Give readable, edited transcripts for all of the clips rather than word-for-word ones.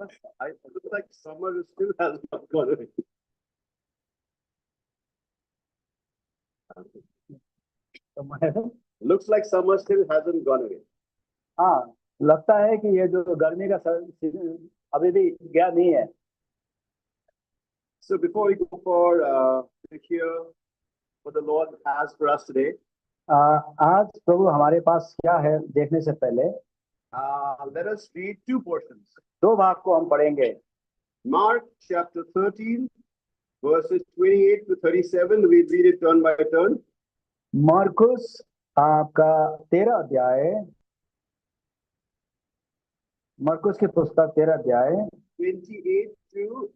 I look like summer still has not gone away. Looks like summer still hasn't gone away. हाँ, लगता है कि ये जो गर्मी का सीजन अभी भी गया नहीं है। So before we go to hear what the Lord has for us today, आज प्रभु हमारे पास क्या है देखने से पहले let us read two portions. दो भाग को हम पढ़ेंगे। Mark chapter 13, verses 28 to 37. We read it turn by turn. मरकुस आपका 13 अध्याय, मरकुस की पुस्तक 13 अध्याय 28 to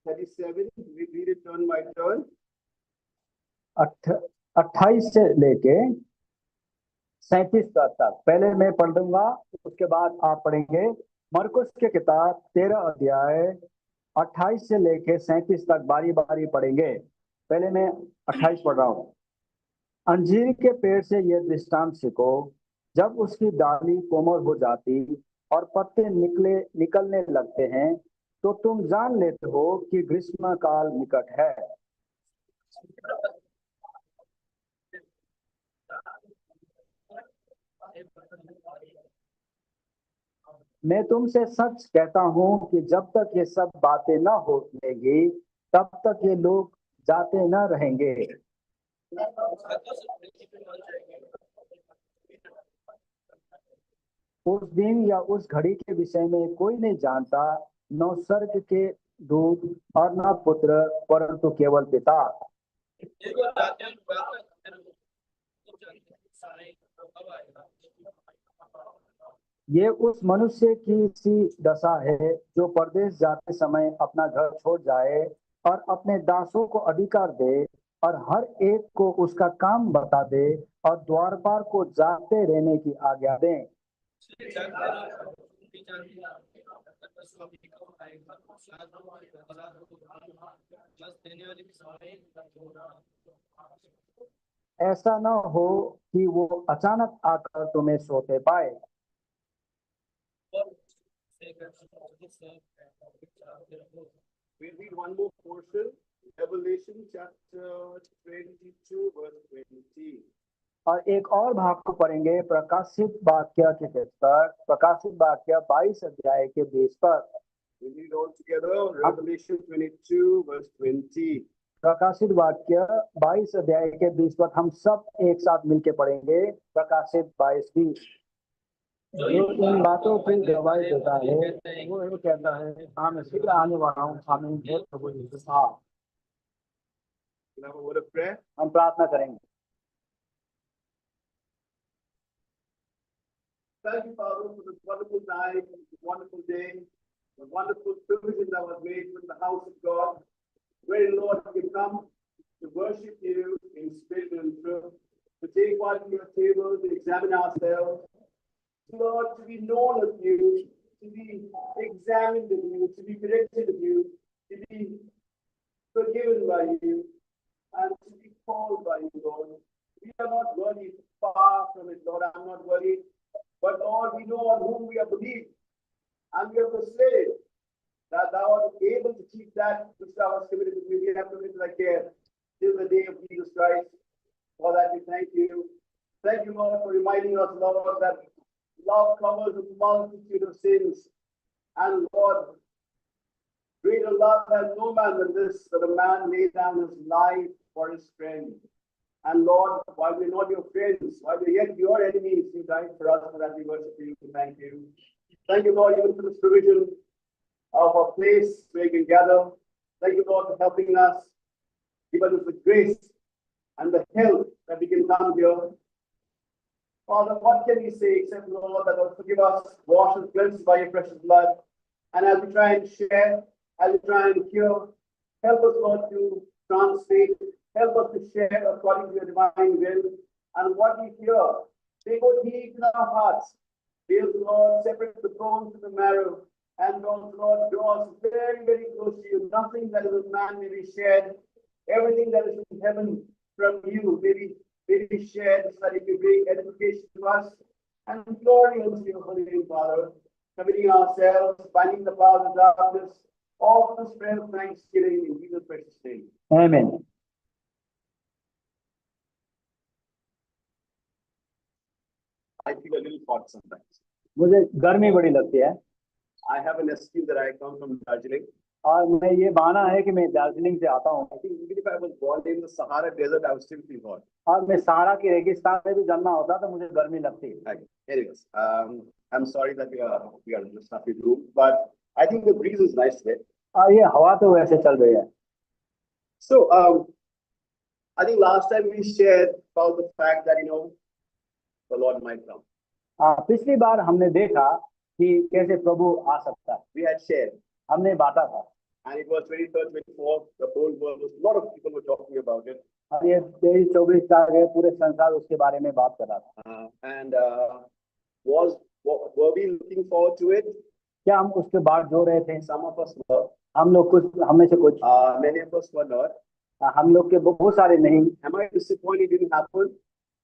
37. We read it turn by turn. 28 से लेके 37 तक। पहले मैं पढ़ दूंगा, उसके बाद आप पढ़ेंगे। मरकुस के किताब 13 अध्याय 28 से लेके 37 तक बारी बारी पढ़ेंगे। पहले मैं 28 पढ़ रहा हूँ। अंजीर के पेड़ से यह दृष्टांत सीखो, जब उसकी डाली कोमल हो जाती और पत्ते निकलने लगते हैं, तो तुम जान लेते हो कि ग्रीष्म काल निकट है। मैं तुमसे सच कहता हूं कि जब तक ये सब बातें न हो लेंगी, तब तक ये लोग जाते न रहेंगे। उस दिन या उस घड़ी के विषय में कोई नहीं जानता, न स्वर्ग के दूत और न पुत्र, परंतु केवल पिता। ये उस मनुष्य की सी दशा है जो परदेश जाते समय अपना घर छोड़ जाए और अपने दासों को अधिकार दे और हर एक को उसका काम बता दे और द्वारपाल को जागते रहने की आज्ञा दे। ऐसा न हो कि वो अचानक आकर तुम्हें सोते पाए। We read one more portion, Revelation chapter 22, verse 20. और एक और भाग को पढ़ेंगे, प्रकाशित वाक्य के पुस्तक प्रकाशित वाक्य 22 अध्याय के 20 पर। We read all together, Revelation 22, verse 20. प्रकाशित वाक्य 22 अध्याय के 20 पर हम सब एक साथ मिलके पढ़ेंगे। प्रकाशित 22:20। जो इन बातों की गवाही देता है, वो ये कहता है, हाँ मैं शीघ्र आने वाला हूँ। आमीन। हे प्रभु यीशु। हाँ, We'll have a word of prayer. हम प्रार्थना करेंगे। Thank you, Father, for this wonderful night, this wonderful day, the wonderful provision that was made in the house of God, where, Lord, we can come to worship you in spirit and in truth, to take part in your table, to examine ourselves, Lord, to be known of you, to be examined of you, to be corrected of you, to be forgiven by you, and to be called by you, Lord. We are not worried, far from it, Lord. I'm not worried. But Lord, we know on whom we have believed, and we are persuaded that thou art able to keep that which thou hast committed to me. We have committed thy care till the day of Jesus Christ. For that we thank you. Thank you, Lord, for reminding us, Lord, that love covers a multitude of sins. And Lord, greater love has no man than this, that a man lay down his life for his friend. And Lord, while we're not your friends, while we're yet your enemies, you died for us, for that we worship you. Thank you. Thank you, Lord, even for this provision of a place where we can gather. Thank you, Lord, for helping us. Give us the grace and the help that we can come here. Father, what can we say except, Lord, that will forgive us, wash us, cleanse us by your precious blood. And as we try and share, as we try and cure, help us, Lord, to translate, help us to share according to your divine will. And what we hear, they go deep in our hearts. They'll, Lord, separate the bone from the marrow. And Lord, draw us very, very close to you. Nothing that is of man may be shared. Everything that is in heaven from you may be shared, so that it may bring edification to us and glory unto your holy name, Father. committing ourselves, finding the path of darkness, all for this prayer of thanksgiving in Jesus' precious name. Amen. I feel a little hot sometimes. मुझे गर्मी बड़ी लगती है I have an excuse that I come from Darjeeling. और मैं ये बहाना है कि मैं दार्जिलिंग से आता हूँ I think even if I was born in the Sahara Desert, I would still feel hot. और मैं सहारा के रेगिस्तान में भी जन्मा होता तो मुझे गर्मी लगती है Okay. Anyways, I'm sorry that we are in a stuffy room, but I think the breeze is nice today. और ये हवा तो वैसे चल रही है So, I think last time we shared about the fact that, the Lord might come. पिछली बार हमने देखा कि कैसे प्रभु आ सकता है We had shared, हमने बांटा था and it was 23rd, 24th, the whole world, a lot of people were talking about it. और ये 23-24 तारीख पूरे संसार उसके बारे में बात कर रहा था And were we looking forward to it? क्या हम उसके बाद जो रहे थे Some of us were, हम लोग कुछ हमें से कुछ many of us were not. हम लोग के बहुत सारे नहीं Am I disappointed it didn't happen?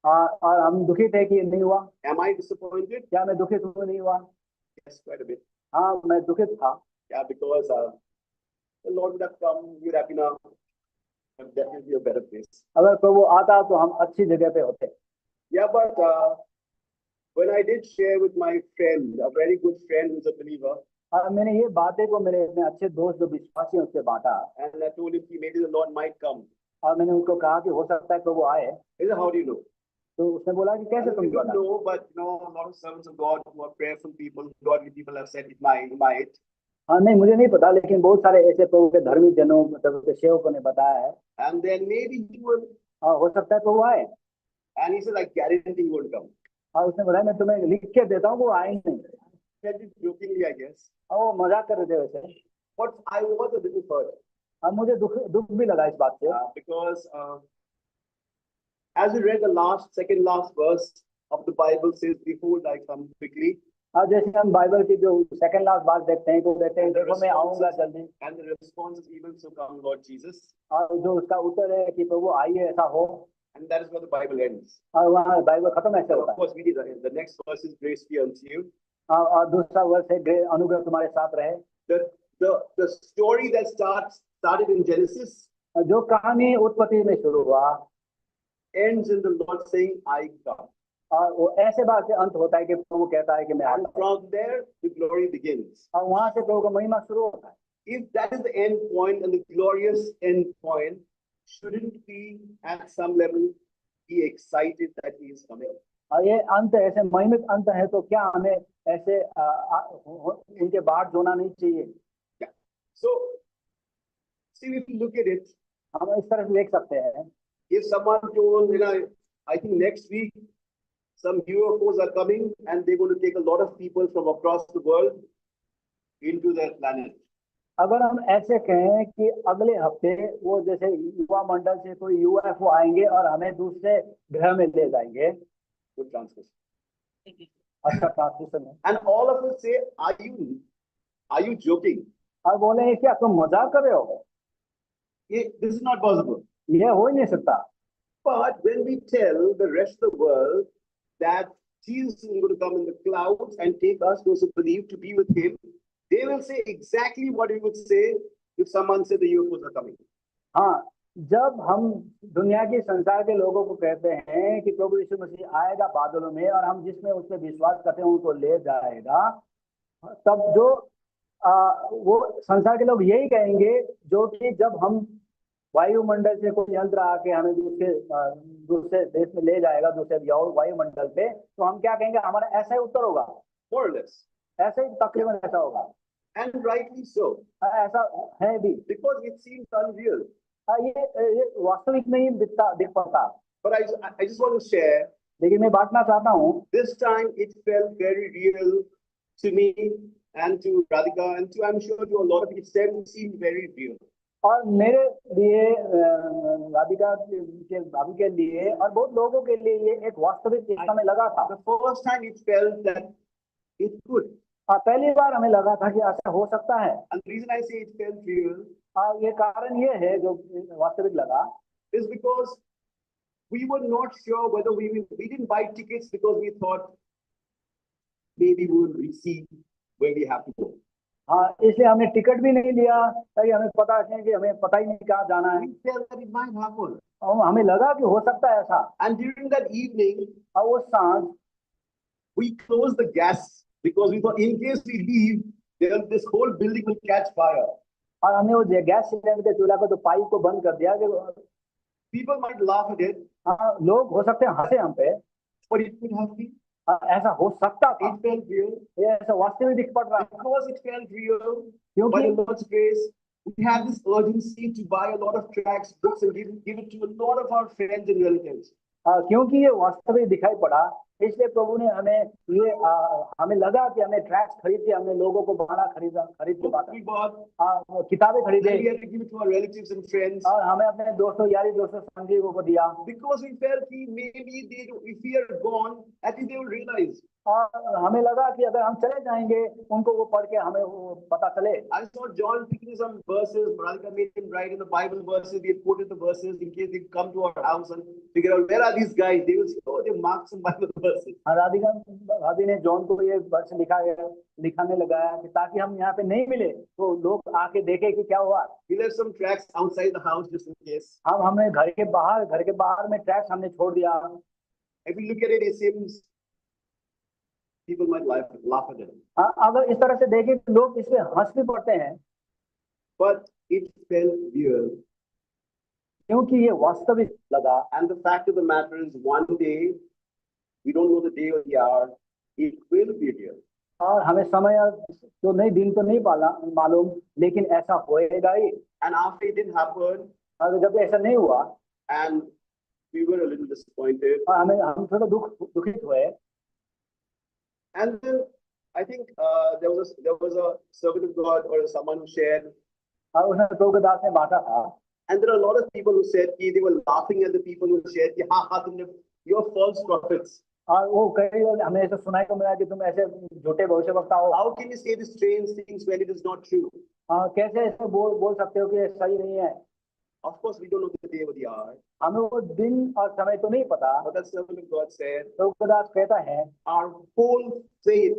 और हम दुखित है कि ये नहीं हुआ Am I disappointed? क्या मैं दुखित हूँ नहीं हुआ Yes, quite a bit. हाँ मैं दुखित था Yeah, because the Lord would have come, we would have been definitely a better place. अगर प्रभु आता तो हम अच्छी जगह पे होते Yeah, but when I did share with my friend, a very good friend who's a believer, और मैंने ये बातें को मेरे इतने अच्छे दोस्त जो विश्वासी हैं उससे बांटा and I told him कि maybe the Lord might come. और मैंने उनको कहा कि हो सकता है प्रभु आए He said, how do you know? तो उसने बोला कि कैसे We तुम don't पता know, but a lot of servants of God who are prayerful people, godly people have said it might. हाँ नहीं मुझे नहीं पता लेकिन बहुत सारे ऐसे प्रभु के धर्मी जनों मतलब के सेवकों ने बताया है And then maybe he will, हो सकता है प्रभु आए and he said, I guarantee he won't come. और उसने बताया मैं तुम्हें लिख के देता हूँ वो आए ही नहीं Said it jokingly, I guess. और वो मजाक कर रहे थे वैसे But I was a little hurt और मुझे दुख भी लगा इस बात से because as we read the second last verse of the Bible says, behold, I come quickly. और जैसे हम बाइबल की जो सेकंड लास्ट बात देखते हैं तो कहते हैं देखो मैं आऊंगा जल्दी And the response is even so come, Lord Jesus. और जो उसका उत्तर है कि प्रभु आइए ऐसा हो And that is where the Bible ends. और वहाँ बाइबल खत्म ऐसे So होता of course, we did the next verse is grace be unto you. है और दूसरा वर्ष है अनुग्रह तुम्हारे साथ रहे The story that started in Genesis जो कहानी उत्पत्ति में शुरू हुआ ends in the Lord saying, I come. और वो ऐसे बात से अंत होता है कि प्रभु कहता है कि मैं And आता हूँ from there, the glory begins. और वहां से प्रभु का महिमा शुरू होता है If that is the end point and the glorious end point, shouldn't we at some level be excited that he is coming? और ये अंत ऐसे महिमित अंत है तो क्या हमें ऐसे इनके बाट जोना नहीं चाहिए Yeah. So, see, if you look at it, हम इस तरह से देख सकते हैं if someone told, I think next week, some UFOs are coming and they're going to take a lot of people from across the world into their planet. अगर हम ऐसे कहें कि अगले हफ्ते वो जैसे युवा मंडल से कोई यूएफओ आएंगे और हमें दूसरे ग्रह में ले जाएंगे Good translation. अच्छा ट्रांसलेशन है And all of us say, are you joking? और बोले क्या तुम मजाक कर रहे हो This is not possible. ये हो ही नहीं सकता But when we tell the rest of the world that Jesus is going to come in the clouds and take us, those who believe, to be with him, they will say exactly what we would say if someone said the UFOs are coming. हाँ जब हम दुनिया के संसार के लोगों को कहते हैं कि प्रभु यीशु मसीह आएगा बादलों में और हम जिसमें उस पर विश्वास करते हैं उनको ले जाएगा तब जो वो संसार के लोग यही कहेंगे जो कि जब हम वायुमंडल से कोई यंत्र आके हमें दूसरे देश में ले जाएगा दूसरे वायुमंडल पे तो हम क्या कहेंगे हमारा ऐसा ही उत्तर होगा More or less. ऐसे ही तकरीबन ऐसा होगा And rightly so. ऐसा है भी Because it seems unreal. ये वास्तविक नहीं दिख पाता But I just want to share, लेकिन मैं बांटना चाहता हूँ this time it felt very real to me and to Radhika and to, I'm sure, to a lot of people, it seemed very real. और मेरे लिए राधिका के भाभी के लिए और बहुत लोगों के लिए ये एक वास्तविक एक समय लगा था The first time it felt that it could. पहली बार हमें लगा था कि ऐसा हो सकता है And the reason I say it felt real ये कारण ये है जो वास्तविक लगा is because we were not sure whether we didn't buy tickets because we thought maybe we will receive where we have to go. हाँ, इसलिए हमने टिकट भी नहीं लिया ताकि हमें पता है कि हमें पता ही नहीं कहाँ जाना है। We felt that it might happen. और हमें लगा कि हो सकता है ऐसा। And during that evening, और वो सांझ we closed the gas because we thought in case we leave, this whole building will catch fire. और हमने वो गैस सिलेंडर के चूल्हा को तो पाइप को बंद कर दिया कि People might laugh at it, हाँ, लोग हो सकते हैं हंसे हम पे। but it could have been. ऐसा हो सकता था। It felt real. ये ऐसा वास्तविक दिख पड़ रहा है Because it felt real, by क्योंकि the Lord's grace, we had this urgency to buy a lot of tracts, books, and give it to a lot of our friends and relatives. क्योंकि ये वास्तविक दिखाई पड़ा, इसलिए प्रभु ने हमें लगा कि हमें ट्रैक्स खरीद के हमने लोगों को भाड़ा खरीद के Books we bought, किताबें खरीदे and we had to give it to our relatives and friends. और हमें अपने दोस्तों यारी दोस्तों संगीयों को दिया Because we felt कि maybe if we are gone, at least they will realize. और हमें लगा कि अगर हम चले जाएंगे उनको वो पढ़ के हमें वो पता चले। I saw John picking some verses. Radhika made him write in the Bible verses. He had quoted the verses in case they come to our house and figure out where are these guys. They will say, oh, they marked some Bible verses. राधी ने John को ये वर्ष लिखाने लगाया कि ताकि हम यहाँ पे नहीं मिले तो लोग आके देखे कि क्या हुआ। We left some tracts outside the house just in case. हमने घर के बाहर में ट्रैक्स हमने छोड़ दिया। If you look at it, it seems people might laugh at it. अगर इस तरह से देखें तो लोग इस पे हंस भी पड़ते हैं, But it felt real. क्योंकि ये वास्तविक लगा। And the fact of the matter is, one day, we don't know the day or the hour, it will be real. और हमें समय तो नहीं, दिन तो नहीं मालूम, लेकिन ऐसा होएगा ही। And after it didn't happen, और जब ऐसा नहीं हुआ, and we were a little disappointed. और हम थोड़ा दुखित हुए। And then I think there was a servant of God or someone who shared. और उसने प्रभु के दास ने बांटा था। And there are a lot of people who said they were laughing at the people who shared, you're false prophets. और वो कई हमें ऐसा सुनाई को मिला कि तुम ऐसे झूठे भविष्यवक्ता हो। How can you say these strange things when it is not true? कैसे ऐसे बोल सकते हो कि सही नहीं है? Of course, we don't know the day or the hour. हमें वो दिन और समय तो नहीं पता। But that servant of God said, प्रभु के दास कहता है, our whole faith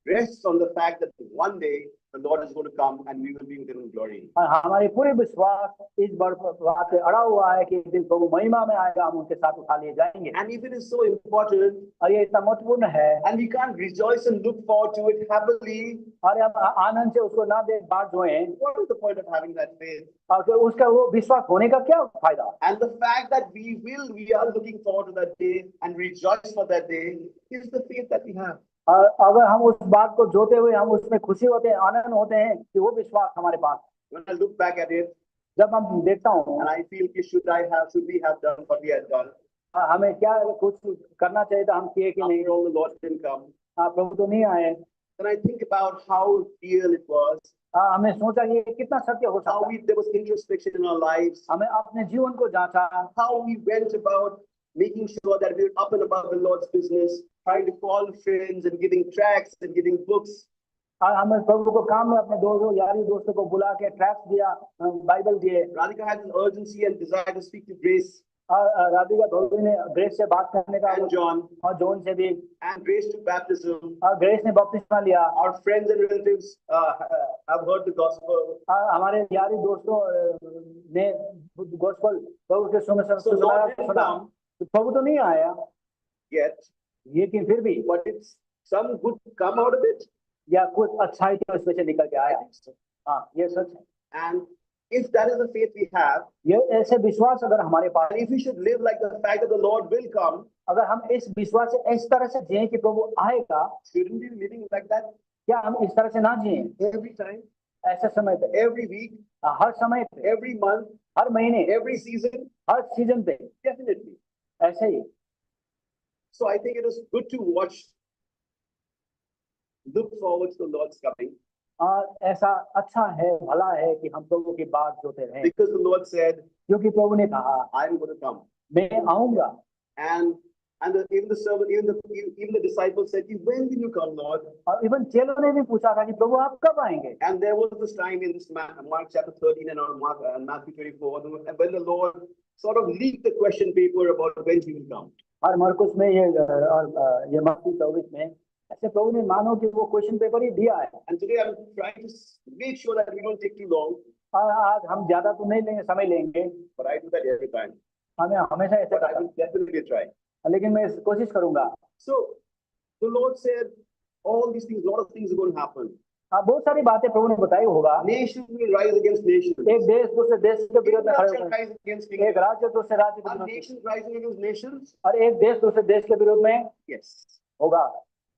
rests on the fact that one day the Lord is going to come and we will be with him in glory. और हमारी पूरी विश्वास इस बात पे अड़ा हुआ है कि एक दिन प्रभु महिमा में आएगा, हम उनके साथ उठा लिए जाएंगे। And if it is so important, और ये इतना महत्वपूर्ण है, and we can't rejoice and look forward to it happily, और हम आनंद से उसको ना देख बाट जोएं, what is the point of having that faith? और फिर उसका वो विश्वास होने का क्या फायदा? And the fact that we are looking forward to that day and rejoice for that day is the faith that we have. अगर हम उस बात को जोते हुए हम उसमें खुशी होते हैं, आनंद होते हैं कि वो विश्वास हमारे पास। When I look back at it, जब हम देखता हूँ, and I feel should we have done what we had done? हमें क्या कुछ करना चाहिए था, हम किए कि नहीं? After all, the Lord didn't come. प्रभु तो नहीं आए। Then I think about how real it was. हमने सोचा कि ये कितना सत्य हो सकता है। There was introspection in our lives. हमें अपने जीवन को जांचा। How we went about making sure that we were up and above the Lord's business, trying to call friends and giving tracts and giving books. हमें प्रभु को काम में अपने यारी दोस्तों को बुला के ट्रैक्ट दिया, बाइबल दिए। Radhika had an urgency and desire to speak to Grace. Radhika भौरी ने ग्रेस से बात करने का, and John, और जॉन से भी, and Grace took baptism. Grace ने बपतिस्मा लिया। Our friends and relatives have heard the gospel. हमारे यारी दोस्तों ने गॉस्पेल प्रभु के सुना। प्रभु तो नहीं आया yet, लेकिन फिर भी, but it's some good come out of it. या कुछ अच्छाई तो इसमें से निकल के आया। हाँ, ये सच है। And if that is the faith we have, ये ऐसे विश्वास अगर हमारे पास, and if we should live like the fact that the Lord will come, अगर हम इस विश्वास से इस तरह से जिए कि प्रभु आएगा, shouldn't we be living like that? क्या हम इस तरह से ना जिए? Every time, ऐसे समय पे, every week, हर समय पे, every month, हर महीने, every season, हर सीजन पे, definitely. ऐसे ही। So I think it is good to look forward to the Lord's coming. और ऐसा अच्छा है, भला है कि हम प्रभु की बात जोते रहें। Because the Lord said, क्योंकि प्रभु ने कहा, I am going to come. मैं आऊंगा। And even the disciples said, when will you come, Lord? और इवन चेलों ने भी पूछा था कि प्रभु आप कब आएंगे? And there was this time in this Mark chapter 13 and Matthew 24, when the Lord sort of leaked the question paper about when he will come. और मरकुस में ये मत्ती 24 में ऐसे प्रभु ने मानो कि वो क्वेश्चन पेपर ही दिया है। And today I'm trying to make sure that we don't take too long, और आज हम ज्यादा तो नहीं लेंगे, समय लेंगे, but I do that every time. हमें हमेशा ऐसे But I करता will definitely try. हूं। लेकिन मैं कोशिश करूंगा। So the Lord said, all these things, a lot of things are going to happen. हाँ, बहुत सारी बातें प्रभु ने बताई होगा। Nations will rise against nations. एक देश दूसरे देश के विरोध में Kingdom खड़े shall होंगे, rise against एक kingdom. राज्य दूसरे राज्य के Are विरोध में, nations rising against nations? और एक देश दूसरे देश के विरोध में Yes. होगा।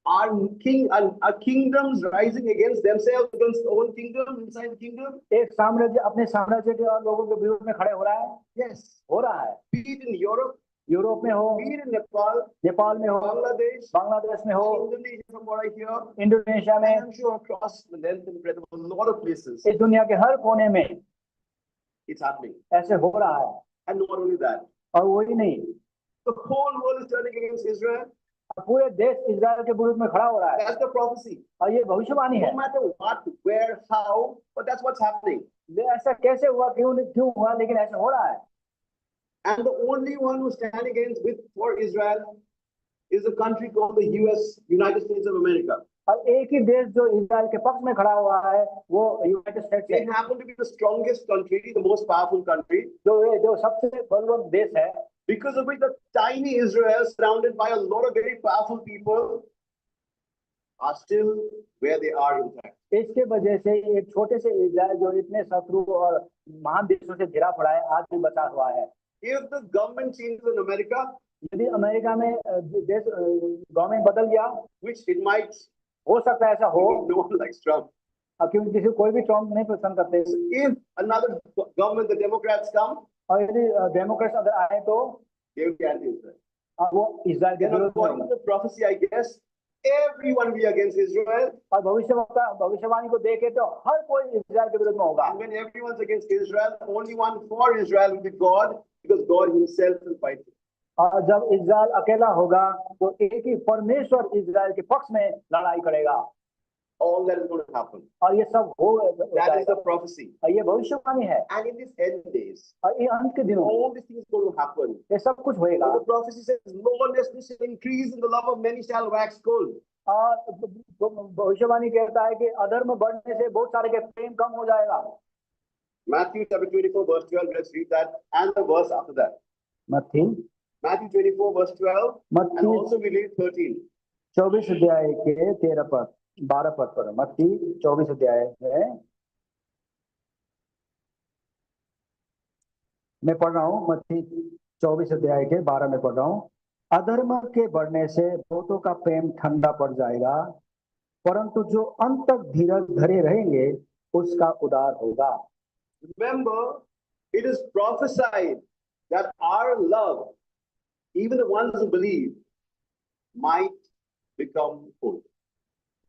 Are kingdoms rising against themselves, against their own kingdom, inside the kingdom? एक साम्राज्य अपने साम्राज्य के और लोगों के विरोध में खड़े हो रहा है, Yes. हो रहा है। Be it in Europe, Europe में हो, be it in Nepal, Nepal में हो, Bangladesh, बांग्लादेश में हो, Indonesia, from what I hear, Indonesia and में, I'm sure across the length and breadth of a lot of places, इस दुनिया के हर कोने में it's happening. ऐसे हो रहा है। And not only that, और वही नहीं, the whole world is turning against Israel. पूरे देश इजराइल के विरुद्ध में खड़ा हो रहा है, That's the prophecy. और ये भविष्यवाणी है। No matter what, where, how, but that's what's happening. ये ऐसा कैसे हुआ, क्यों हुआ, लेकिन ऐसा हो रहा है। And the only one who's standing against with for Israel is a country called the US, United States of America. और एक ही देश जो इजराइल के पक्ष में खड़ा हुआ है वो यूनाइटेड स्टेट्स They है, happen to be the strongest country, the most powerful country, जो सबसे बलवान देश है, because of which the tiny Israel, surrounded by a lot of very powerful people, are still where they are in fact. इसके वजह से एक छोटे से इजराइल जो इतने शत्रु और महान देशों से घिरा पड़ा है, आज भी बचा हुआ है। If the government changes in America, यदि अमेरिका में देश गवर्नमेंट बदल गया, which it might, हो सकता है ऐसा हो, no one likes Trump. क्योंकि किसी कोई भी ट्रम्प नहीं पसंद करते। If another government, the Democrats come, और यदि डेमोक्रेट्स अगर आए तो they will be anti-Israel. वो इजराइल के Then विरोध में according to होंगे। the prophecy, I guess, everyone will be against Israel. और भविष्यवाणी को देखे तो हर कोई इजराइल के विरोध में होगा। And when everyone's against Israel, the only one for Israel will be God, because God himself will fight it. और जब इजराइल अकेला होगा तो एक ही परमेश्वर इजराइल के पक्ष में लड़ाई करेगा। All that is going to happen. और ये सब हो That is जाएगा। the prophecy. और ये भविष्यवाणी है। And in these end days, और ये अंत के दिनों all these things going to happen. ये सब कुछ होएगा। The prophecy says, lawlessness shall increase, and the love of many shall wax cold. और भविष्यवाणी कहता है कि अधर्म बढ़ने से बहुत सारे के प्रेम कम हो जाएगा। Matthew chapter 24 verse 12, let's read that, and the verse after that. Matthew 24 verse 12, and also we read 13. 24 अध्याय के 13 पद 12 पद पर, मत्ती 24 अध्याय है, मैं पढ़ रहा हूँ, मत्ती 24 अध्याय के 12 में पढ़ रहा हूँ। अधर्म के बढ़ने से बहुतों का प्रेम ठंडा पड़ जाएगा, परंतु जो अंत तक धीरज धरे रहेंगे उसका उद्धार होगा। Remember, it is prophesied that our love, even the ones who believe, might become cold.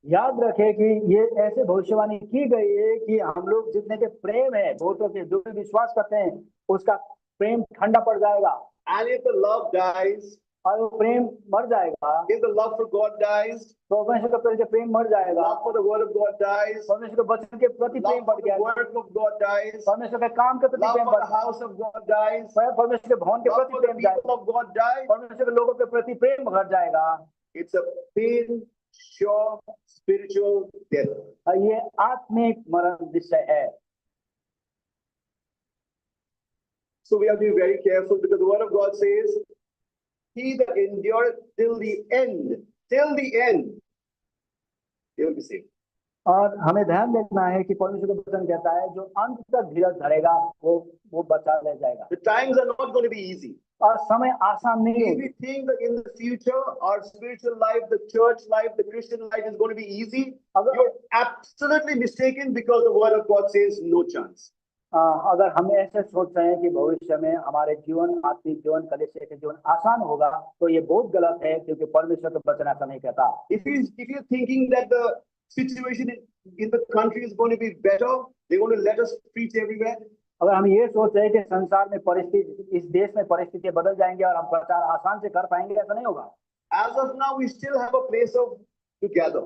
याद रखें कि ये ऐसे भविष्यवाणी की गई है कि हम लोग जितने के प्रेम है, बहुतों के जो भी विश्वास करते हैं उसका प्रेम ठंडा पड़ जाएगा। And if the love dies, और वो प्रेम मर जाएगा, if the love for God dies, तो परमेश्वर के प्रति प्रेम मर जाएगा, love for the word of God dies, परमेश्वर के वचन के प्रति प्रेम love बढ़ for the जाएगा, work of God dies, परमेश्वर के काम के प्रति love प्रेम for बढ़ the house of God dies, परमेश्वर के भवन के love प्रति for the प्रेम जाएगा, people of God dies. परमेश्वर के लोगों के प्रति प्रेम घट जाएगा। It's a pain, sure spiritual death. और ये आत्मिक मरण निश्चय है। So we have to be very careful, because the word of God says, he that endureth till the end, they will be saved. और हमें ध्यान देना है कि परमेश्वर का वचन कहता है जो अंत तक धीरज धरेगा वो बचा रह जाएगा। The times are not going to be easy. और समय आसान नहीं If होगी। we think that in the future, our spiritual life, the church life, the Christian life is going to be easy, you're absolutely mistaken, because the word of God says no chance. अगर हम ऐसे सोच रहे हैं कि भविष्य में हमारे जीवन, आत्मिक जीवन, कलीसिया के जीवन आसान होगा, तो ये बहुत गलत है, क्योंकि परमेश्वर का वचन ऐसा नहीं कहता। If you're thinking that the situation in the country is going to be better, they're going to let us preach everywhere. अगर हम ये सोच रहे हैं कि संसार में परिस्थिति, इस देश में परिस्थितियां बदल जाएंगे और हम प्रचार आसान से कर पाएंगे, ऐसा नहीं होगा। As of now, we still have a place to gather.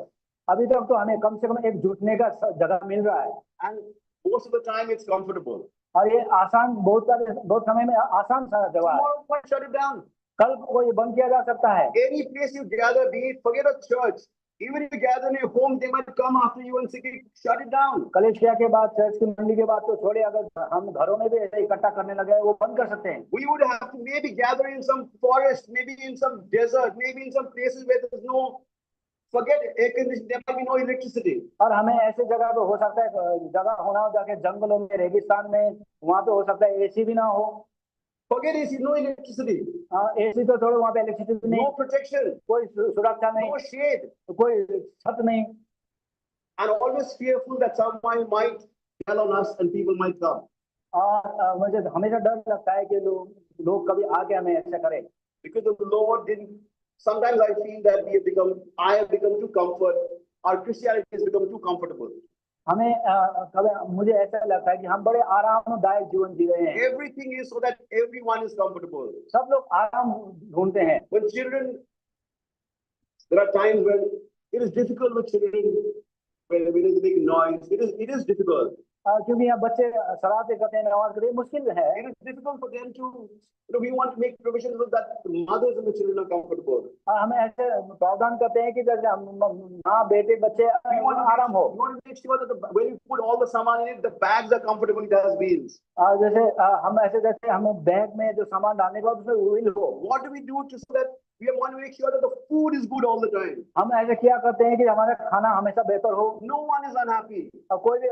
अभी तक तो हमें कम से कम एक जुटने का जगह मिल रहा है, And most of the time it's comfortable. और ये आसान, बहुत समय में आसान सा जगह है। Tomorrow, why shut it down? कल को ये बंद किया जा सकता है। Any place you gather, be it, forget a church. Even if you gather in your home, they might come after you and say, shut it down. कलीसिया के बाद, चर्च की मंडली के बाद तो छोड़े, अगर हम घरों में भी ऐसे इकट्ठा करने लगे वो बंद कर सकते हैं। We would have to maybe gather in some forest, maybe in some desert, maybe in some places where there's no, forget air conditioning, there might be no electricity. और हमें ऐसे जगह पे हो सकता है, जगह होना हो जाके जंगलों में, रेगिस्तान में, वहां पे हो सकता है एसी भी ना हो। Forget AC, no electricity, AC तो छोड़ो, वहां पे इलेक्ट्रिसिटी नहीं, no protection, कोई सुरक्षा नहीं, no shade, कोई छत नहीं, and always fearful that someone might tell on us and people might come. और मुझे हमेशा डर लगता है कि लोग कभी आके हमें ऐसा करें। Because the Lord didn't, sometimes I feel that I have become too comfort, our Christianity has become too comfortable. हमें कभी मुझे ऐसा लगता है कि हम बड़े आरामदायक जीवन जी रहे हैं। Everything is so that everyone is comfortable. सब लोग आराम ढूंढते हैं। When children, there are times when it is difficult with children, when there is a big noise, it is difficult. क्योंकि यहाँ बच्चे शरारतें करते हैं, आवाज करते हैं, मुश्किल है। It is difficult for them to, we want to make provision so that the mothers and the children are comfortable. हम ऐसे प्रावधान करते हैं कि जैसे माँ बेटे बच्चे आराम हो। We want to make sure that when you put all the saman in it, the bags are comfortable, it has wheels. जैसे हम ऐसे जैसे हमें बैग में जो सामान डालने का उसमें व्हील हो। What do we do to so that we want to make sure that the food is good all the time? हम ऐसे क्या करते हैं कि हमारा खाना हमेशा बेहतर हो। No one is unhappy. कोई भी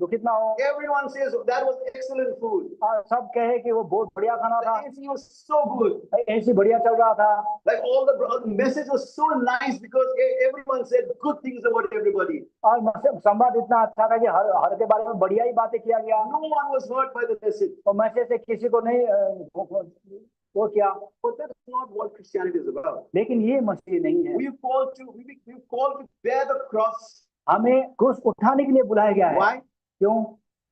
दुखित ना हो। Everyone says that was excellent food. सब कहे कि वो बहुत बढ़िया खाना था। The AC was so good. AC बढ़िया चल रहा था। Like all the message was so nice because everyone said good things about everybody. और संवाद इतना अच्छा था कि हर के बारे में बढ़िया ही बातें किया गया। No one was hurt by the message. और मैसेज से किसी को नहीं वो क्या। But that's not what Christianity is about. लेकिन ये मसीह नहीं है। We called to bear the cross. हमें क्रूस उठाने के लिए बुलाया गया है। Why? क्यों?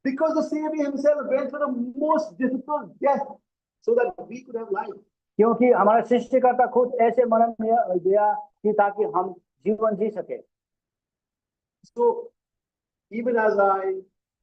Because the Savior himself went through the most difficult death so that we could have life. क्योंकि हमारा सृष्टिकर्ता खुद ऐसे मरण दिया कि ताकि हम जीवन जी सके। So even as I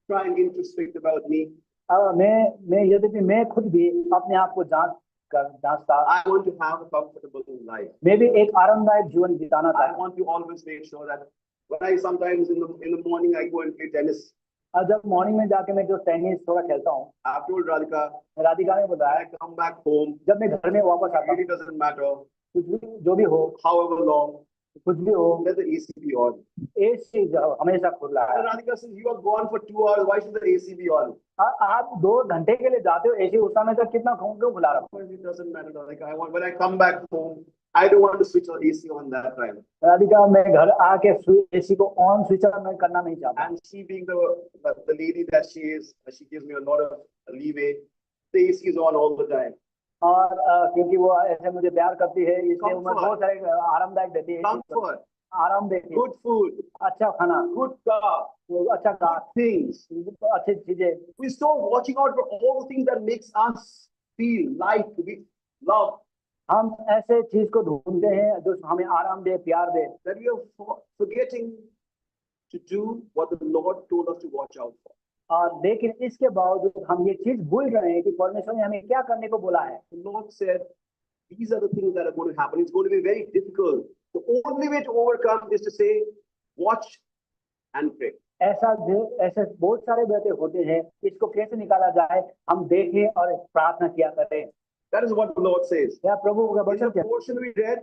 try and introspect about me, मैं यद्यपि मैं खुद भी अपने आप को जांचता, I want to have a comfortable life. मैं भी एक आरामदायक जीवन बिताना I चाहता हूं। want to always make sure that when I sometimes in the morning I go and play tennis. जब मॉर्निंग में जाके मैं जो टेनिस थोड़ा खेलता हूँ, I've told Radhika, राधिका ने बताया, I come back home. जब मैं घर में वापस आता It really doesn't matter. कुछ भी जो भी हो, However long, कुछ भी हो, let the AC be on. AC हमेशा खुला है। And Radhika says, you are gone for 2 hours. Why should the AC be on? आप 2 घंटे के लिए जाते हो, एसी उस समय तक कितना क्यों खुला रखो? It doesn't matter. Radhika, when I come back home, I don't want to switch on AC on that time. Radhika, मैं घर आके एसी को ऑन स्विच ऑन करना नहीं चाहता। And she being the lady that she is, she gives me a lot of leeway. The AC is on all the time. और क्योंकि वो ऐसे मुझे प्यार करती है, इसलिए मैं बहुत सारे आरामदायक देती है। Comfort, आराम देती है, good food, अच्छा खाना, good car, अच्छा कार, things. अच्छी चीजें। We start watching out for all the things that makes us feel like we love. हम ऐसे चीज को ढूंढते हैं जो हमें आराम दे, प्यार दे। That we are forgetting to do what the Lord told us to watch out for. और लेकिन इसके बावजूद हम ये चीज भूल रहे हैं कि परमेश्वर ने हमें क्या करने को बोला है। The Lord said, these are the things that are going to happen. It's going to be very difficult. The only way to overcome is to say, watch and pray. ऐसे बहुत सारे बातें होते हैं, इसको कैसे निकाला जाए, हम देखें और प्रार्थना किया करें। That is what the Lord says. क्या प्रभु का In वचन the portion we read,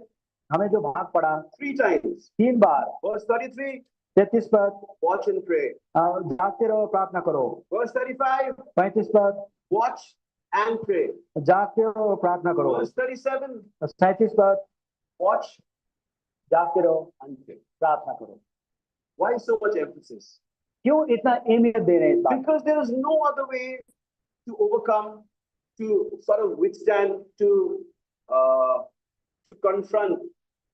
हमें जो भाग पड़ा 3 times. 3 बार, Verse 33, 33 पद, watch and pray. जागते रहो प्रार्थना करो। Verse 35, 35 पद, watch and pray. जागते रहो प्रार्थना करो। Verse 37, 37 पद, watch जागते रहो and pray. प्रार्थना करो। Why so much emphasis? क्यों इतना अहमियत दे रहे हैं इस बात? Because there is no other way to overcome, to sort of withstand, to confront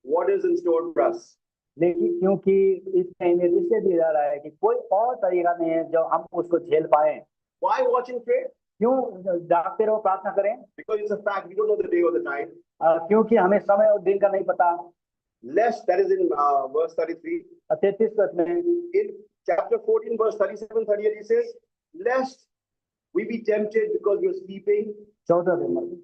what is in store for us. लेकिन क्योंकि इतना अहमियत इसलिए दिया जा रहा है कि कोई और तरीका नहीं है जो हम उसको झेल पाए। Why watch and pray? क्यों जागते रहो प्रार्थना करें? Because it's a fact, we don't know the day or the time. क्योंकि हमें समय और दिन का नहीं पता। Lest, that is in verse 33. 33 पद में, In chapter 14, verse 37, 38, he says, lest we be tempted because you're sleeping. 14 दिन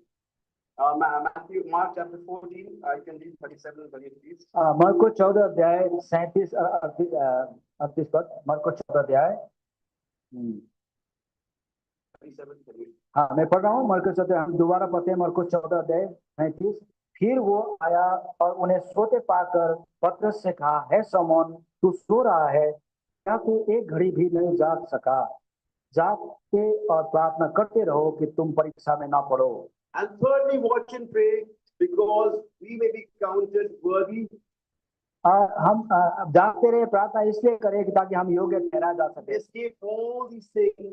Mark chapter 14, I can read 37 and 38, please. मरकुस 14 अध्याय 37 38 पद, मरकुस 14 अध्याय 37, 38. हाँ मैं पढ़ रहा हूँ मरकुस 14, हम दोबारा पढ़ते हैं मरकुस 14 अध्याय 37। फिर वो आया और उन्हें सोते पाकर पतरस से कहा, है शमौन, तू सो रहा है, क्या तू एक घड़ी भी नहीं जाग सका? जागते और प्रार्थना करते रहो कि तुम परीक्षा में ना पड़ो। And thirdly, watch and pray because we may be counted worthy. हम जागते रहे, प्रार्थना इसलिए करें कि ताकि हम योग्य ठहरा जा सके Escape all these things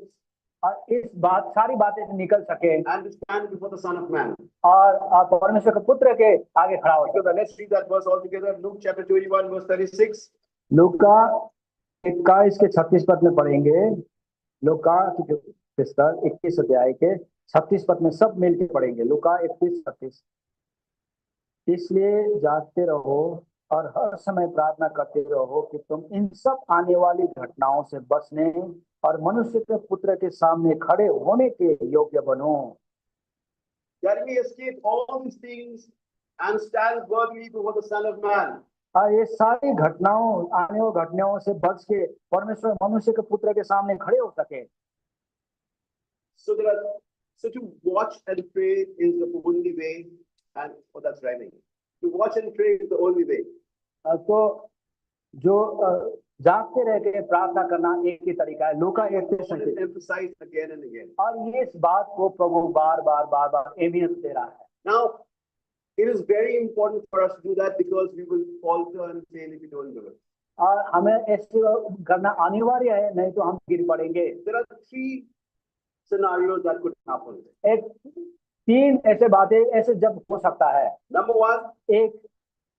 और इस बात सारी बातें से निकल सके and to stand before the Son of Man. और परमेश्वर के पुत्र के आगे खड़ा हो So सके। let's read that verse all together. Luke chapter 21, verse 36. लूका 21 के 36 पद में पढ़ेंगे। लूका की पुस्तक 21 अध्याय के 36 पद में सब मिलकर पढ़ेंगे। लूका 21-36। इसलिए जागते रहो और हर समय प्रार्थना करते रहो कि तुम इन सब आने वाली घटनाओं से बचने और मनुष्य के पुत्र के सामने खड़े होने के योग्य बनो। That we escape all these things and stand worthy before the Son of Man. और ये सारी घटनाओं आने वाली घटनाओं से बच के परमेश्वर मनुष्य के पुत्र के सामने खड़े हो सके। So to watch and pray is the only way, and that's rhyming. To watch and pray is the only way. तो जो जागते रह के प्रार्थना करना एक ही तरीका है। लूका 21 Emphasize again and again. और ये इस बात को प्रभु बार बार अहमियत दे रहा है। Now, it is very important for us to do that because we will falter and fail if we don't do it. और हमें ऐसे करना अनिवार्य है, नहीं तो हम गिर पड़ेंगे। There are three scenarios that could happen. एक तीन ऐसे बातें ऐसे जब हो सकता है। Number one, एक,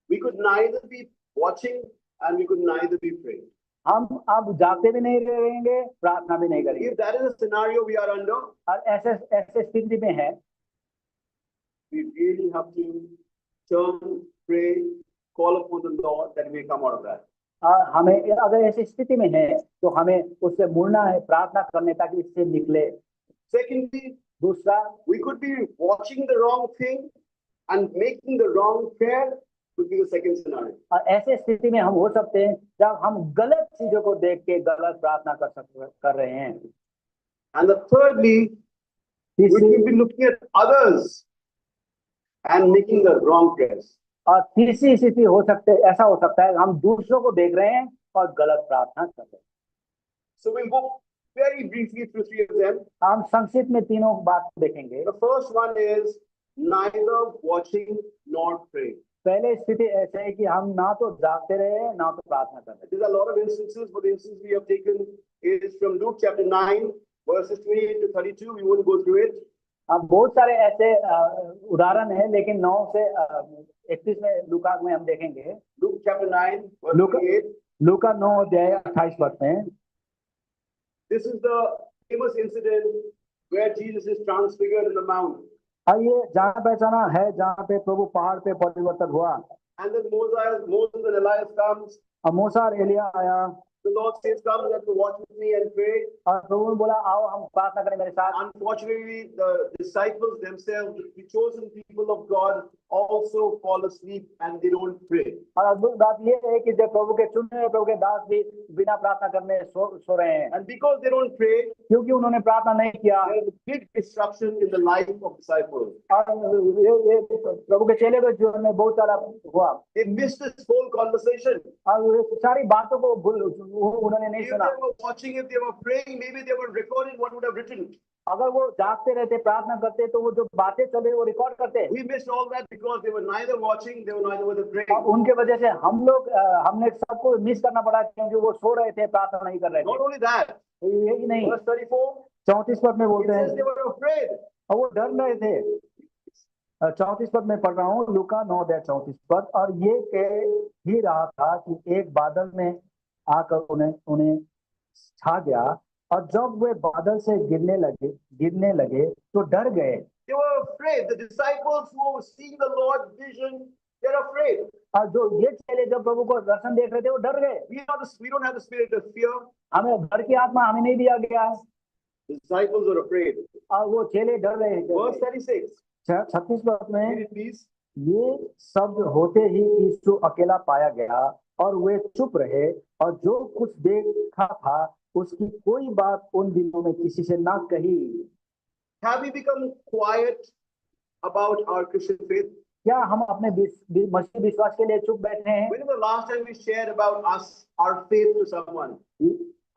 we could neither be watching and we could neither be praying. हम अब जागते भी नहीं रहेंगे, प्रार्थना भी नहीं करेंगे। If that is a scenario we are under, और ऐसे ऐसे स्थिति में है, we really have to turn, pray, call upon the Lord that we may come out of that. हमें अगर ऐसी स्थिति में है तो हमें उससे मुड़ना है, प्रार्थना करने ताकि इससे निकले। Secondly, दूसरा, we could be watching the wrong thing and making the wrong prayer could be the second scenario. और ऐसे स्थिति में हम हो सकते हैं जब हम गलत चीजों को देख के गलत प्रार्थना कर रहे हैं। And the thirdly, we could be looking at others and making the wrong prayers. और तीसरी स्थिति हो सकते ऐसा हो सकता है हम दूसरों को देख रहे हैं और गलत प्रार्थना कर रहे हैं। So we'll go very briefly through three of them. हम संक्षिप्त में तीनों बात देखेंगे। The first one is neither watching nor praying. पहले स्थिति ऐसे है कि हम ना तो जागते रहे ना तो प्रार्थना कर रहे। There's a lot of instances, but the instance we have taken is from Luke chapter 9, verses 28 to 32. We won't go through it. अब बहुत सारे ऐसे उदाहरण हैं, लेकिन 9 से 31 में लूका में हम देखेंगे। Luke chapter 9, verse 28. लूका 9 अध्याय 28 पद में। This is the famous incident where Jesus is transfigured in the mount. और ये जाना पहचाना है जहाँ पे प्रभु पहाड़ पे परिवर्तन हुआ। And then Moses and Elias comes. और मूसा और एलिया आया। The Lord says, "Come, you have to watch with me and pray." और प्रभु ने बोला, आओ हम प्रार्थना करें मेरे साथ। Unfortunately, the disciples themselves, the chosen people of God, also fall asleep and they don't pray. और अद्भुत बात ये है कि जब प्रभु के चुने हुए प्रभु के दास भी बिना प्रार्थना करने सो रहे हैं। And because they don't pray, क्योंकि उन्होंने प्रार्थना नहीं किया, there is a big disruption in the life of disciples. और ये प्रभु के चेले के जीवन में बहुत सारा हुआ। They missed this whole conversation. और सारी बातों को उन्होंने नहीं If सुना। they were watching, if they were praying, maybe they were recording what would have written. अगर वो जागते रहते, प्रार्थना करते, तो वो जो बातें चले वो रिकॉर्ड करते। We missed all that because they were neither watching, they were neither were praying. और उनके वजह से हमने सबको मिस करना पड़ा क्योंकि वो सो रहे थे, प्रार्थना नहीं कर रहे Not थे। only that, यही नहीं, verse 34, 34 पद में it बोलते says हैं they were afraid. और वो डर रहे थे। 34 पद में पढ़ रहा हूँ, लूका 9 अध्याय 34 पद। और ये कह ही रहा था कि एक बादल में आकर उन्हें छा गया, और जब वे बादल से गिरने लगे तो डर गए। They were afraid. The disciples who were seeing the Lord's vision, they're afraid. और जो ये चेले जब प्रभु को दर्शन देख रहे थे वो डर गए। We don't have the spirit of fear. हमें डर की आत्मा हमें नहीं दिया गया है। The disciples were afraid. और वो चेले डर रहे Verse थे। 36. 36 पद में Read it, please. ये शब्द होते ही यीशु अकेला पाया गया और वे चुप रहे, और जो कुछ देखा था उसकी कोई बात उन दिनों में किसी से ना कही। Have we become quiet about our Christian faith? क्या हम अपने मसीह विश्वास के लिए चुप बैठे हैं? When was the last time we shared about our faith to someone?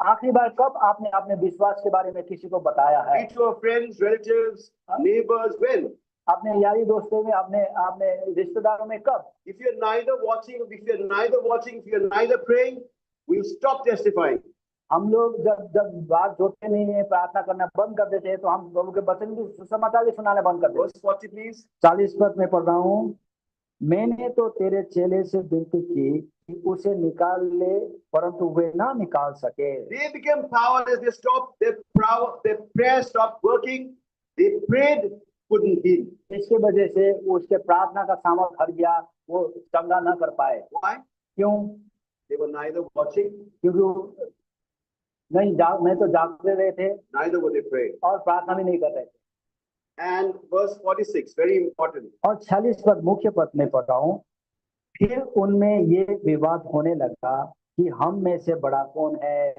आखिरी बार कब आपने अपने विश्वास के बारे में किसी को बताया है? Be to our friends, relatives, neighbors. When? अपने यारी दोस्तों में, अपने रिश्तेदारों में कब? If you're neither watching, if you're neither praying, we'll stop testifying. हम लोग जब बात जोते नहीं है, प्रार्थना करना बंद कर देते हैं, तो हम प्रभु के वचन भी सुसमाचार भी सुनाना बंद कर देते हैं। Verse 40, please. 40 पद में पढ़ रहा हूँ, मैंने तो तेरे चेले से विनती की कि उसे निकाल ले, परंतु वे ना निकाल सके। They became powerless. They stopped their prayer stopped working. They prayed, couldn't heal. इसके वजह से उसके प्रार्थना का सामर्थ हट गया, वो चंगा न कर पाए। Why? क्यों? They were neither watching, क्योंकि नहीं तो जागते रहे थे, neither were they praying. और प्रार्थना भी नहीं कर रहे थे। And verse 46, very important. और 46 पद मुख्य पद में पढ़ रहा हूँ, फिर उनमें ये विवाद होने लगा कि हम में से बड़ा कौन है।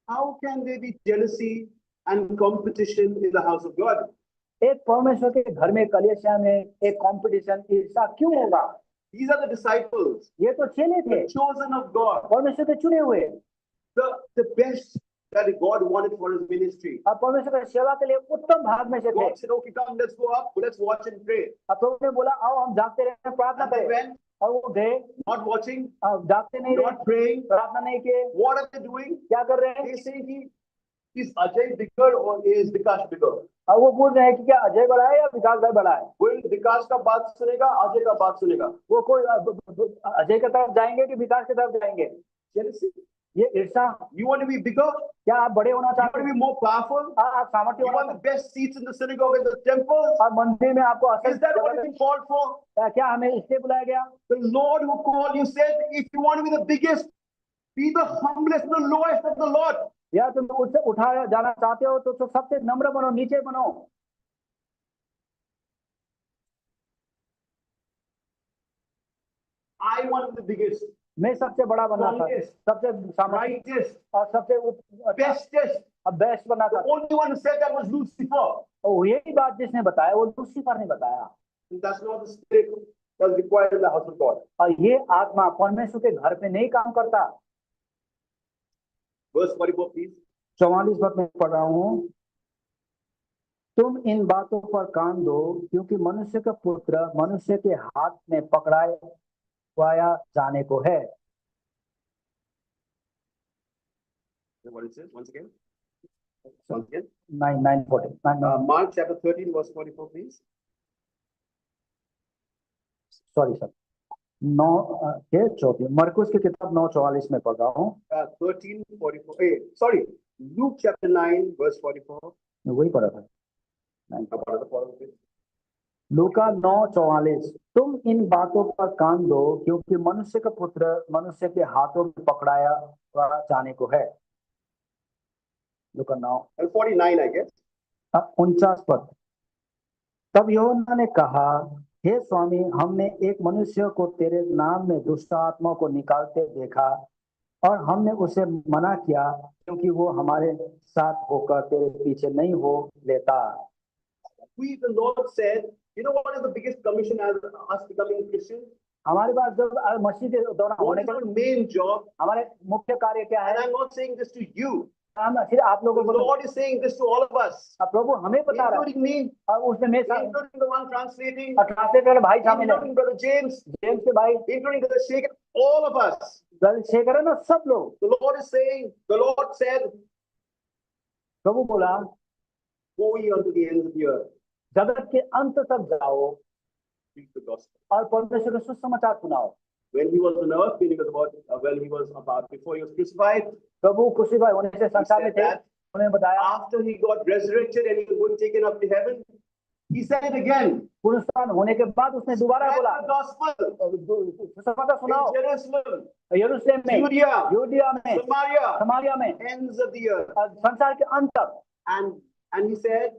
How can there be jealousy and competition in the house of God? एक परमेश्वर के घर में, कलीसिया में एक कंपटीशन, ईर्ष्या क्यों होगा? These are the disciples, ये तो चेले थे, the chosen of God, परमेश्वर के चुने हुए, the best that God wanted for his ministry. और परमेश्वर की सेवा के लिए उत्तम भाग में से थे। God said, okay, come, let's go up, let's watch and pray. अब प्रभु ने बोला आओ हम जागते रहे, प्रार्थना And they करें, went, और वो गए, not watching, जागते नहीं रहे, not praying. प्रार्थना नहीं किए। What are they doing? क्या कर रहे हैं? They say, is Ajay bigger or is Vikash bigger? और वो पूछ रहे हैं कि क्या अजय बड़ा है या विकास भाई बड़ा है? कोई विकास का बात सुनेगा, अजय का बात सुनेगा। वो कोई अजय की तरफ जाएंगे कि विकास की तरफ जाएंगे? Jealousy. ये ईर्ष्या। You want to be bigger? क्या आप बड़े होना You चाहते want to हैं? be more powerful? आप सामर्थ्य You होना want the चाहते best seats in the synagogue and the temple? हैं? और मंदिर में आपको असल Is that what you've been called for? क्या हमें इसलिए बुलाया गया? The Lord who called you said, if you want to be the biggest, be the humblest, the lowest of the Lord. या तुम उससे उठाया जाना चाहते हो तो सबसे नम्र बनो, नीचे बनो। I want to be the biggest, मैं सबसे बड़ा बनना था, सबसे सामर्थ्य brightest, और सबसे bestest. बेस्ट बनना The था। only one who said that was Lucifer. और यही बात जिसने बताया वो लूसीफर ने बताया। And that's not the spirit that's required in the house of God. और ये आत्मा परमेश्वर के घर पे नहीं काम करता। Verse 44, please. 44 पद में पढ़ रहा हूँ, तुम इन बातों पर कान दो, क्योंकि मनुष्य का पुत्र मनुष्य के हाथ में पकड़ाया जाने को है। What it says once again? Once again. 9:40 Mark chapter 13, verse 44, please. Sorry sir, 9:34 मरकुस की किताब 9:44 में पढ़ रहा हूँ। 13:44. Sorry, Luke chapter 9, verse 44. वही पढ़ा था। लूका 9:44, तुम इन बातों पर कान दो, क्योंकि मनुष्य का पुत्र मनुष्य के हाथों में पकड़ाया जाने को है। लूका 9 And 49, I guess. 49 पद, तब यूहन्ना ने कहा, हे स्वामी, हमने एक मनुष्य को तेरे नाम में दुष्ट आत्मा को निकालते देखा, और हमने उसे मना किया, क्योंकि वो हमारे साथ होकर तेरे पीछे नहीं हो लेता। We, the Lord said, you know what is the biggest commission as us becoming Christians? हमारे पास जब मसीह के दौरान What होने is का our main job? हमारे मुख्य कार्य क्या And है? I'm not saying this to you. हम फिर आप The लोगों को, Lord is saying this to all of us, प्रभु हमें बता रहा है, including me, और उसने मेरे साथ including the one translating, translator भाई शामिल है, including Brother James, जेम्स के भाई, including Brother Sheikh, all of us. Shekhar है ना, सब लोग। The Lord is saying, the Lord said, प्रभु बोला, go ye unto the ends of the earth, जगत के अंत तक जाओ preach the gospel. और परमेश्वर का सुसमाचार सुनाओ। When he was on earth, when he was about before he was crucified, Prabhu crucify होने से he संसार में said थे, that उन्हें बताया, after he got resurrected and he was taken up to heaven, He said it again. पुनरुत्थान होने के बाद उसने दोबारा Spread बोला, the gospel सुसमाचार सुनाओ in Jerusalem, यरूशलेम में, Judea, यूदिया में, Samaria, समारिया में, ends of the earth. और संसार के अंत तक। And he said,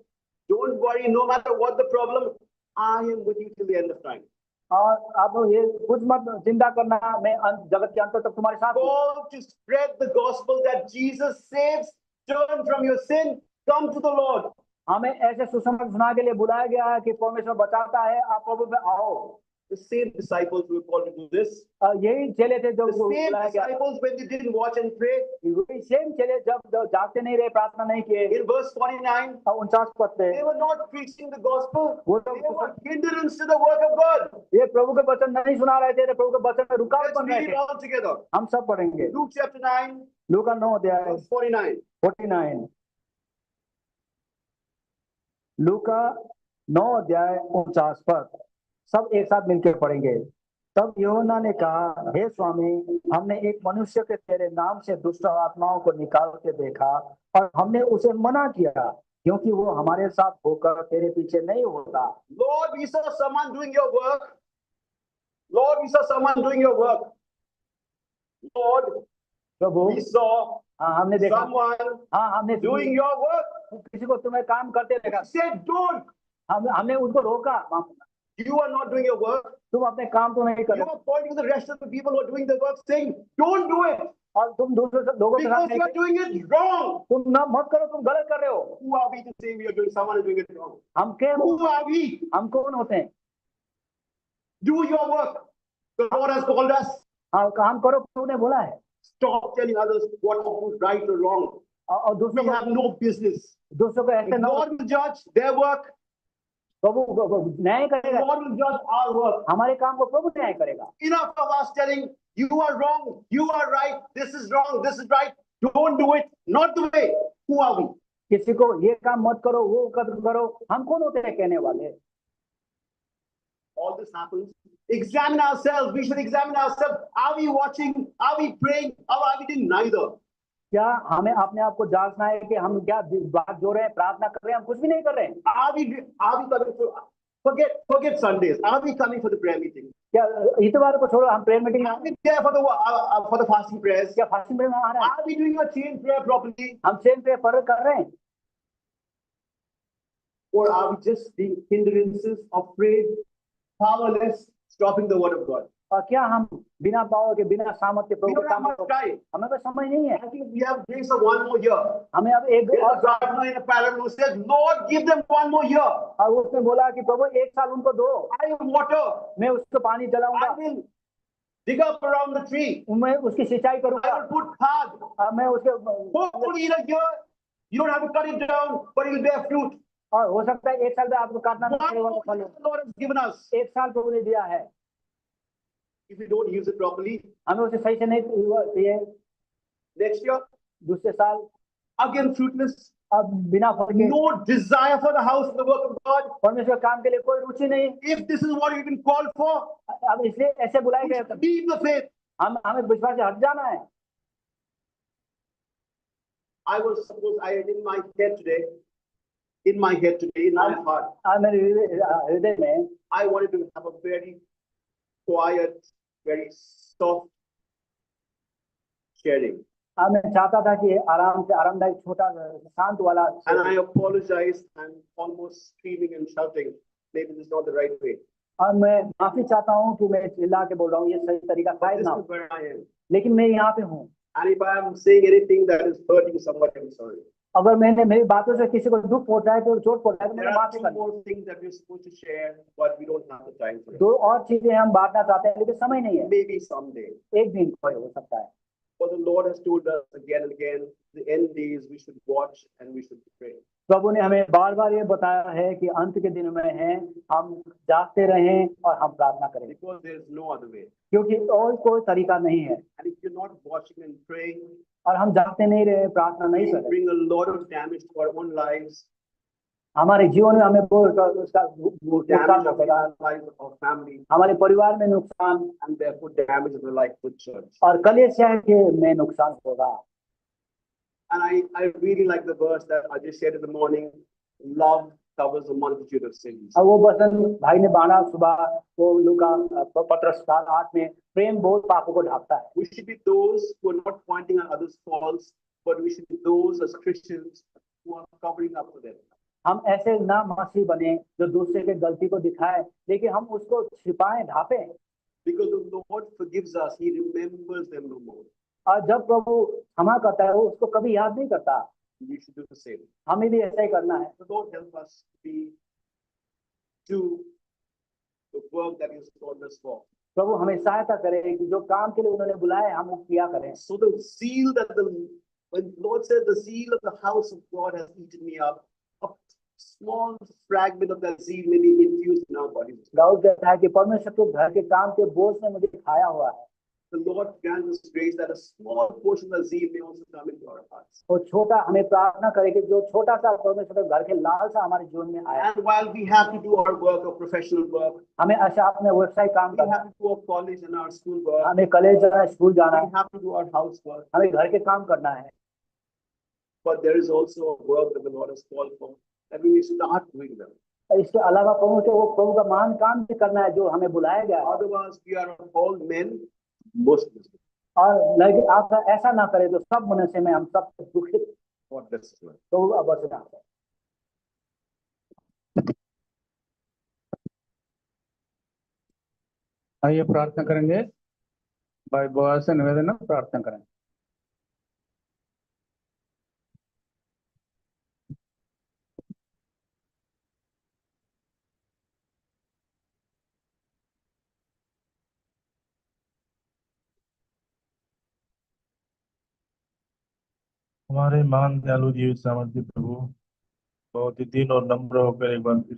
don't worry, no matter what the problem, I am with you till the end of time. और आप ये कुछ मत चिंता करना, मैं जगत के अंत तक तुम्हारे साथ हूँ। Go to spread the gospel that Jesus saves, turn from your sin, come to the Lord. हमें ऐसे सुसमाचार सुनाने के लिए बुलाया गया है कि परमेश्वर बचाता है, आप प्रभु पे आओ। The same disciples were called to do this. यही चेले थे जो The same बुलाया गया। disciples, when they didn't watch and pray, वही सेम चेले जब जागते नहीं रहे, प्रार्थना नहीं किए, in verse 49, 49 पद पे, they were not preaching the gospel. वो They लोग were hindrance to the work of God. ये प्रभु के वचन नहीं सुना रहे थे, प्रभु के वचन में रुकावट Let's बन रहे read it थे। all together. हम सब पढ़ेंगे Luke chapter 9, लूका 9 अध्याय verse 49. 49, लूका 9 अध्याय 49 पद, सब एक साथ मिलकर पढ़ेंगे। तब यूहन्ना ने कहा, हे स्वामी, हमने एक मनुष्य के तेरे नाम से दुष्ट आत्माओं को निकालते देखा और हमने उसे मना किया, क्योंकि वो हमारे साथ होकर तेरे पीछे नहीं होता। Lord, we saw someone doing your work. Lord, we saw someone doing your work. Lord, Prabhu, we saw हाँ हमने देखा, someone हाँ हमने doing your work. किसी को तुम्हें काम करते देखा, He said, don't. हमने उनको रोका, You are not doing your work. तुम अपने काम तो नहीं कर You रहे, are pointing to the rest of the people who are doing the work, saying, don't do it. और तुम दूसरे लोगों के साथ Because you नहीं, are doing it wrong. तुम ना मत करो, तुम गलत कर रहे हो। Who are we to say we are doing? Someone is doing it wrong. हम क्या, Who are we? हम कौन होते हैं? Do your work. The Lord has called us. हाँ काम करो, प्रभु ने बोला है। Stop telling others what to do, right or wrong. और We have no business. दूसरों को The ऐसे ना, Lord will judge their work. प्रभु न्याय The करेगा, Lord will judge our work. हमारे काम को प्रभु न्याय करेगा। Enough of us telling, you are wrong, you are right, this is wrong, this is right. Don't do it. Not the way. Who are we? किसी को ये काम मत करो, वो कदम करो, हम कौन होते हैं कहने वाले? All this happens. Examine ourselves. We should examine ourselves. Are we watching? Are we praying? Or are we doing neither? क्या हमें अपने आप को जांचना है कि हम क्या बात जो रहे हैं, प्रार्थना कर रहे हैं, हम कुछ भी नहीं कर रहे हैं? Are we coming to forget Sundays? Are we coming for the prayer meeting? क्या इतवार को छोड़ो, हम prayer meeting, Are we there for the fasting prayers? क्या फास्टिंग में आ रहे हैं? Are we doing our chain prayer properly? हम चेन पे पर कर रहे हैं, Or are we just being hindrances, afraid, powerless, stopping the word of God? और क्या हम बिना पावर के, बिना सामर्थ्य We प्रभु don't के have काम much को, time. हमें तो समय नहीं है। I think we have grace of one more year. हमें अब एक There's a और, gardener in a parable who says, Lord, give them one more year. और उसने बोला कि प्रभु एक साल उनको दो, I will water. मैं उसको पानी जलाऊंगा, I will dig up around the tree. मैं उसकी सिंचाई I करूंगा, will put hard. और मैं उसके, Hopefully in a year, you don't have to cut it down, but it will bear fruit. और हो सकता है एक साल में आपको काटना नहीं One पड़ेगा, more फल year हो। the Lord has given us. एक साल प्रभु ने दिया है, If we don't use it properly, हमें उसे सही से नहीं दिए, next year, दूसरे साल again fruitless. अब बिना फल के, No desire for the house and the work of God. परमेश्वर काम के लिए कोई रुचि नहीं। If this is what you've been called for, अब इसलिए ऐसे बुलाए we गए, should leave the faith. हमें विश्वास से हट जाना है। I was supposed, in my head today, in my heart, मेरे हृदय में I wanted to have a very quiet, very soft sharing. मैं चाहता था कि आराम से, आरामदायक, छोटा, शांत वाला, And I apologize. I'm almost screaming and shouting. Maybe this is not the right way. और मैं माफी चाहता हूँ कि मैं चिल्ला के बोल रहा हूँ, ये सही तरीका But शायद this ना is हो, where I am. लेकिन मैं यहाँ पे हूँ। And if I am saying anything that is hurting somebody, I'm sorry. अगर मैंने मेरी बातों से किसी को दुख पहुंचा है, तो चोट पहुंचा है, तो There मैंने are माफी two कर। more things that we're supposed to share, but we don't have the time for it. दो और चीजें हम बांटना चाहते हैं, लेकिन समय नहीं है, Maybe someday. एक दिन कोई हो सकता है। For the Lord has told us again and again, the end days we should watch and we should pray. प्रभु ने हमें बार बार ये बताया है कि अंत के दिन में हैं, हम जागते रहें और हम प्रार्थना करें, Because there is no other way. क्योंकि और कोई तरीका नहीं है। And if you're not watching and praying, और हम जागते नहीं रहे, प्रार्थना नहीं we करें, bring a lot of damage to our own lives, हमारे जीवन में हमें उसका नुकसान damage of होगा, our lives, of our family, हमारे परिवार में नुकसान, and therefore damage of the life of the church. और कलीसिया के में नुकसान होगा। And I really like the verse that I just shared in the morning. Love covers a multitude of sins. अब वो वचन भाई ने बाना सुबह वो लूका पत्रस 8 में प्रेम बहुत पापों को ढाकता है। We should be those who are not pointing out others' faults, but we should be those as Christians who are covering up for them. हम ऐसे ना मसीह बने जो दूसरे के गलती को दिखाए, लेकिन हम उसको छिपाएं, ढांपें। Because the Lord forgives us, He remembers them no more. और जब प्रभु क्षमा करता है वो उसको कभी याद नहीं करता। We should do the same. हमें भी ऐसा ही करना है। The Lord help us to the work that He has called us for. प्रभु हमें सहायता करे कि जो काम के लिए उन्होंने बुलाए हम वो किया करें। So the zeal that when Lord said the zeal of the house of God has eaten me up, a small fragment of that zeal may be infused in our bodies. Dawood कहता है कि परमेश्वर के घर के काम के बोझ ने मुझे खाया हुआ है। The Lord grants us grace that a small portion of the zeal may also come into our hearts. और छोटा हमें प्रार्थना करे कि जो छोटा सा परमेश्वर के घर के लालसा हमारे जीवन में आए। And while we have to do our work, our professional work, हमें ऐसा अपने व्यवसाय काम we करना have to do our college and our school work, हमें कॉलेज जाना है, स्कूल जाना we है, have to do our housework. हमें घर के काम करना है। But there is also a work that the Lord has called for, that we may start doing them. इसके अलावा प्रभु के वो प्रभु का महान काम भी करना है जो हमें बुलाया गया है। Otherwise, we are all men, most miserable. और लेकिन आप ऐसा ना करें तो सब मनुष्य में हम सब दुखित What this is like. तो अवश्य ना हो। आइए प्रार्थना करेंगे। भाई बोआज से निवेदन है, प्रार्थना करें। हमारे महान दयालु जीवित सामर्थ्य प्रभु, बहुत ही दीन और नम्र होकर एक बार